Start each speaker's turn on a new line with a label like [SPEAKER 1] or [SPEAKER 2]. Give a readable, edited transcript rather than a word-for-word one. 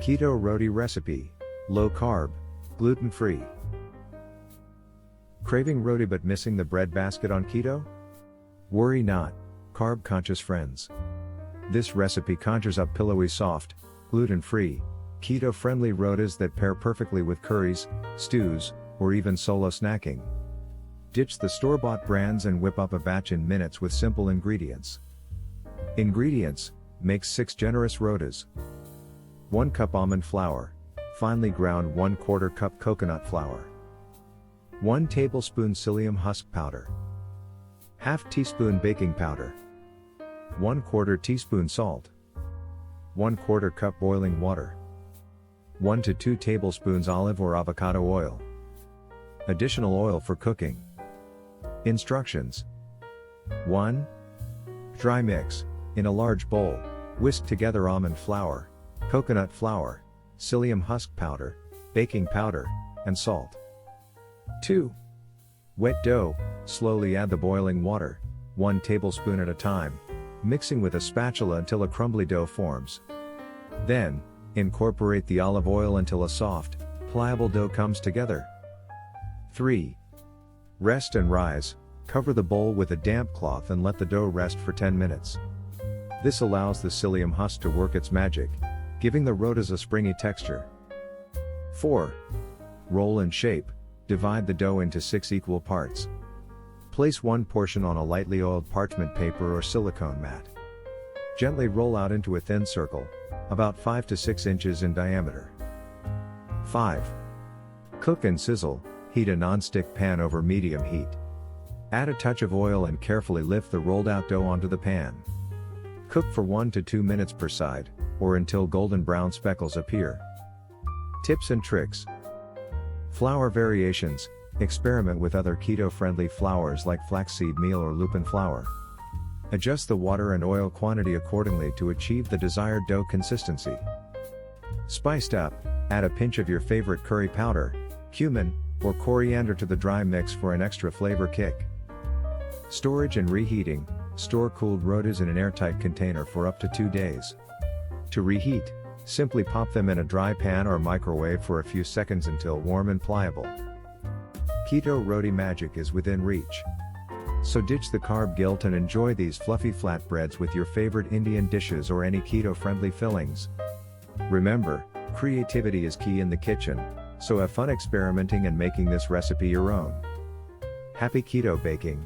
[SPEAKER 1] Keto-Roti-Recipe. Low carb, gluten-free. Craving roti but missing the breadbasket on keto? Worry not, carb-conscious friends. This recipe conjures up pillowy soft, gluten-free, keto-friendly rotis that pair perfectly with curries, stews, or even solo snacking. Ditch the store-bought brands and whip up a batch in minutes with simple ingredients. Ingredients: make 6 generous rotis. 1 cup almond flour, finely ground 1/4 cup coconut flour. 1 tablespoon psyllium husk powder. Half teaspoon baking powder. 1/4 teaspoon salt. 1/4 cup boiling water. 1 to 2 tablespoons olive or avocado oil. Additional oil for cooking. Instructions. 1. Dry mix. In a large bowl, whisk together almond flour, coconut flour, psyllium husk powder, baking powder, and salt. 2. Wet dough. Slowly add the boiling water, 1 tablespoon at a time, mixing with a spatula until a crumbly dough forms. Then, incorporate the olive oil until a soft, pliable dough comes together. 3. Rest and rise. Cover the bowl with a damp cloth and let the dough rest for 10 minutes. This allows the psyllium husk to work its magic, giving the rotis a springy texture. 4. Roll in shape. Divide the dough into 6 equal parts. Place 1 portion on a lightly oiled parchment paper or silicone mat. Gently roll out into a thin circle, about 5 to 6 inches in diameter. 5. Cook and sizzle. Heat a non-stick pan over medium heat. Add a touch of oil and carefully lift the rolled out dough onto the pan. Cook for 1 to 2 minutes per side, or until golden brown speckles appear. Tips and tricks. Flour variations. Experiment with other keto-friendly flours like flaxseed meal or lupin flour. Adjust the water and oil quantity accordingly to achieve the desired dough consistency. Spiced up. Add a pinch of your favorite curry powder, cumin, or coriander to the dry mix for an extra flavor kick. Storage and reheating. Store cooled rotis in an airtight container for up to 2 days. To reheat, simply pop them in a dry pan or microwave for a few seconds until warm and pliable. Keto roti magic is within reach. So ditch the carb guilt and enjoy these fluffy flatbreads with your favorite Indian dishes or any keto-friendly fillings. Remember, creativity is key in the kitchen, so have fun experimenting and making this recipe your own. Happy keto baking!